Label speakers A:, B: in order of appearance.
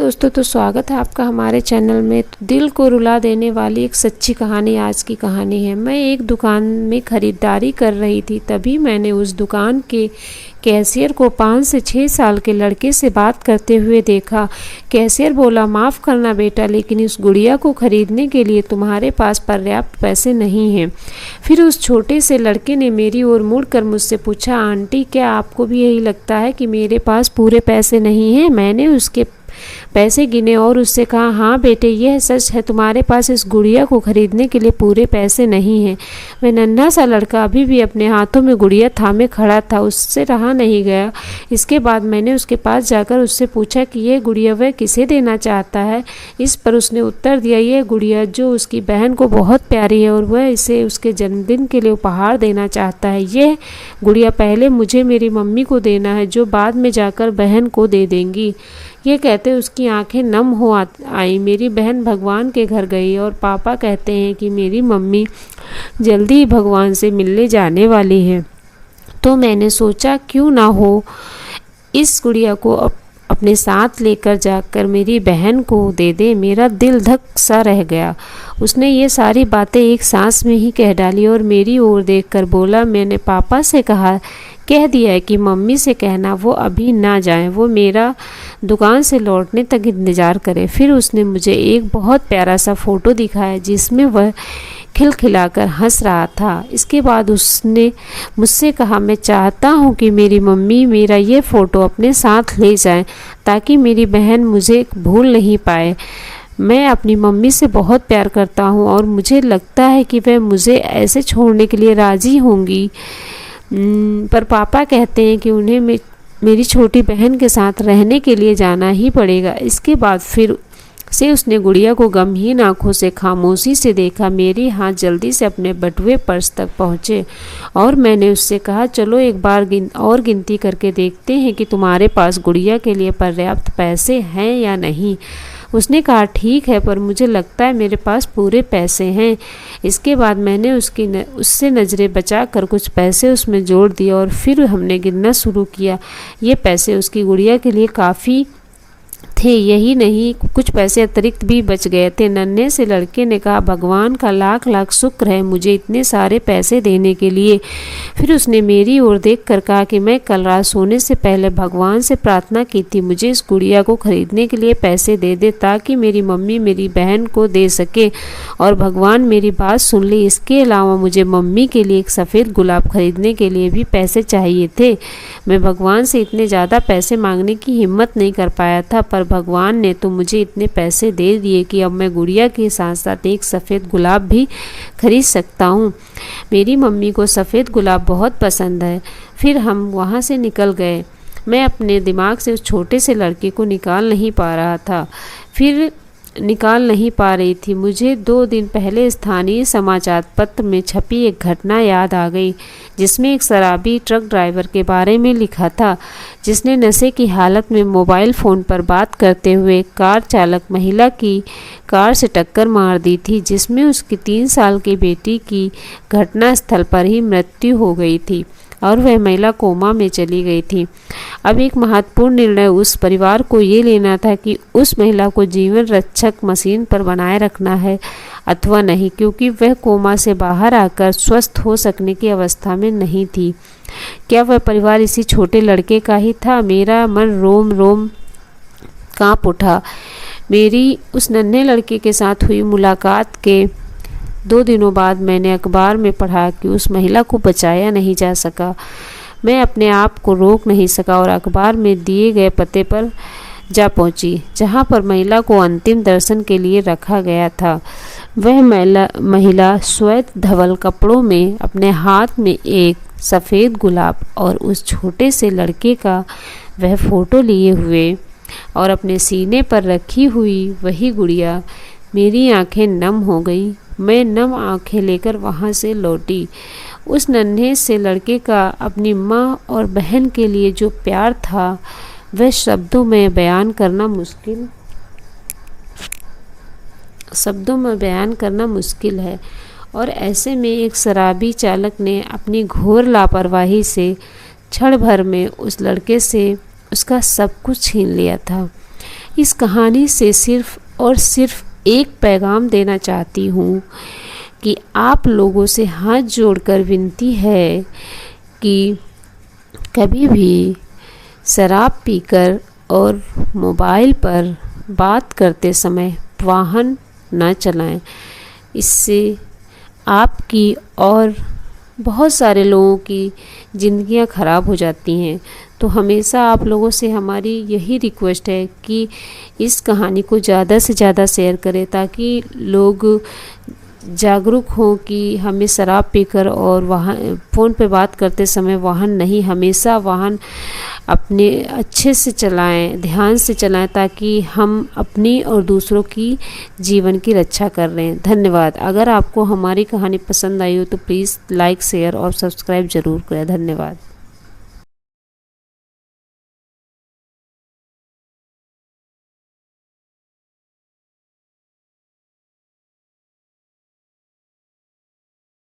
A: दोस्तों, तो स्वागत है आपका हमारे चैनल में। तो दिल को रुला देने वाली एक सच्ची कहानी आज की कहानी है। मैं एक दुकान में ख़रीदारी कर रही थी, तभी मैंने उस दुकान के कैशियर को 5 से 6 साल के लड़के से बात करते हुए देखा। कैशियर बोला, माफ़ करना बेटा, लेकिन इस गुड़िया को ख़रीदने के लिए तुम्हारे पास पर्याप्त पैसे नहीं हैं। फिर उस छोटे से लड़के ने मेरी ओर मुड़कर मुझसे पूछा, आंटी क्या आपको भी यही लगता है कि मेरे पास पूरे पैसे नहीं हैं? मैंने उसके पैसे गिने और उससे कहा, हाँ बेटे, यह सच है, तुम्हारे पास इस गुड़िया को खरीदने के लिए पूरे पैसे नहीं हैं। वह नन्हा सा लड़का अभी भी अपने हाथों में गुड़िया थामे खड़ा था। उससे रहा नहीं गया। इसके बाद मैंने उसके पास जाकर उससे पूछा कि यह गुड़िया वह किसे देना चाहता है। इस पर उसने उत्तर दिया, यह गुड़िया जो उसकी बहन को बहुत प्यारी है और वह इसे उसके जन्मदिन के लिए उपहार देना चाहता है। यह गुड़िया पहले मुझे मेरी मम्मी को देना है, जो बाद में जाकर बहन को दे देंगी। ये कहते उसकी आंखें नम हो आई। मेरी बहन भगवान के घर गई और पापा कहते हैं कि मेरी मम्मी जल्दी ही भगवान से मिलने जाने वाली है। तो मैंने सोचा क्यों ना हो इस गुड़िया को अपने साथ लेकर जाकर मेरी बहन को दे दे। मेरा दिल धक सा रह गया। उसने ये सारी बातें एक सांस में ही कह डाली और मेरी ओर देखकर बोला, मैंने पापा से कह दिया है कि मम्मी से कहना वो अभी ना जाएं, वो मेरा दुकान से लौटने तक इंतज़ार करें। फिर उसने मुझे एक बहुत प्यारा सा फ़ोटो दिखाया जिसमें वह खिलखिलाकर हंस रहा था। इसके बाद उसने मुझसे कहा, मैं चाहता हूँ कि मेरी मम्मी मेरा ये फ़ोटो अपने साथ ले जाएं, ताकि मेरी बहन मुझे भूल नहीं पाए। मैं अपनी मम्मी से बहुत प्यार करता हूँ और मुझे लगता है कि वह मुझे ऐसे छोड़ने के लिए राज़ी होंगी, पर पापा कहते हैं कि उन्हें मेरी छोटी बहन के साथ रहने के लिए जाना ही पड़ेगा। इसके बाद फिर से उसने गुड़िया को गमहीन आंखों से खामोशी से देखा। मेरे हाथ जल्दी से अपने बटुए पर्स तक पहुँचे और मैंने उससे कहा, चलो एक बार गिनती करके देखते हैं कि तुम्हारे पास गुड़िया के लिए पर्याप्त पैसे हैं या नहीं। उसने कहा, ठीक है, पर मुझे लगता है मेरे पास पूरे पैसे हैं। इसके बाद मैंने उससे नज़रें बचाकर कुछ पैसे उसमें जोड़ दिए और फिर हमने गिनना शुरू किया। ये पैसे उसकी गुड़िया के लिए काफ़ी थे। यही नहीं, कुछ पैसे अतिरिक्त भी बच गए थे। नन्हे से लड़के ने कहा, भगवान का लाख लाख शुक्र है मुझे इतने सारे पैसे देने के लिए। फिर उसने मेरी ओर देखकर कहा कि मैं कल रात सोने से पहले भगवान से प्रार्थना की थी, मुझे इस गुड़िया को खरीदने के लिए पैसे दे दे, ताकि मेरी मम्मी मेरी बहन को दे सके, और भगवान मेरी बात सुन ली। इसके अलावा मुझे मम्मी के लिए एक सफ़ेद गुलाब खरीदने के लिए भी पैसे चाहिए थे। मैं भगवान से इतने ज़्यादा पैसे मांगने की हिम्मत नहीं कर पाया था, पर भगवान ने तो मुझे इतने पैसे दे दिए कि अब मैं गुड़िया के साथ साथ एक सफ़ेद गुलाब भी खरीद सकता हूँ। मेरी मम्मी को सफ़ेद गुलाब बहुत पसंद है। फिर हम वहाँ से निकल गए। मैं अपने दिमाग से उस छोटे से लड़के को निकाल नहीं पा रही थी। मुझे 2 दिन पहले स्थानीय समाचार पत्र में छपी एक घटना याद आ गई, जिसमें एक शराबी ट्रक ड्राइवर के बारे में लिखा था, जिसने नशे की हालत में मोबाइल फ़ोन पर बात करते हुए कार चालक महिला की कार से टक्कर मार दी थी, जिसमें उसकी 3 साल की बेटी की घटनास्थल पर ही मृत्यु हो गई थी और वह महिला कोमा में चली गई थी। अब एक महत्वपूर्ण निर्णय उस परिवार को ये लेना था कि उस महिला को जीवन रक्षक मशीन पर बनाए रखना है अथवा नहीं, क्योंकि वह कोमा से बाहर आकर स्वस्थ हो सकने की अवस्था में नहीं थी। क्या वह परिवार इसी छोटे लड़के का ही था? मेरा मन रोम रोम काँप उठा। मेरी उस नन्हे लड़के के साथ हुई मुलाकात के 2 दिनों बाद मैंने अखबार में पढ़ा कि उस महिला को बचाया नहीं जा सका। मैं अपने आप को रोक नहीं सका और अखबार में दिए गए पते पर जा पहुंची, जहां पर महिला को अंतिम दर्शन के लिए रखा गया था। वह महिला श्वेत धवल कपड़ों में, अपने हाथ में एक सफ़ेद गुलाब और उस छोटे से लड़के का वह फ़ोटो लिए हुए और अपने सीने पर रखी हुई वही गुड़िया। मेरी आंखें नम हो गई। मैं नम आंखें लेकर वहाँ से लौटी। उस नन्हे से लड़के का अपनी माँ और बहन के लिए जो प्यार था, वह शब्दों में बयान करना मुश्किल है। और ऐसे में एक शराबी चालक ने अपनी घोर लापरवाही से क्षण भर में उस लड़के से उसका सब कुछ छीन लिया था। इस कहानी से सिर्फ़ और सिर्फ एक पैगाम देना चाहती हूँ कि आप लोगों से हाथ जोड़कर विनती है कि कभी भी शराब पीकर और मोबाइल पर बात करते समय वाहन न चलाएं। इससे आपकी और बहुत सारे लोगों की ज़िंदगियां ख़राब हो जाती हैं। तो हमेशा आप लोगों से हमारी यही रिक्वेस्ट है कि इस कहानी को ज़्यादा से ज़्यादा शेयर करें ताकि लोग जागरूक हों कि हमें शराब पीकर और वाहन फ़ोन पे बात करते समय वाहन नहीं, हमेशा वाहन अपने अच्छे से चलाएं, ध्यान से चलाएं ताकि हम अपनी और दूसरों की जीवन की रक्षा कर रहे हैं। धन्यवाद। अगर आपको हमारी कहानी पसंद आई हो तो प्लीज़ लाइक, शेयर और सब्सक्राइब ज़रूर करें। धन्यवाद।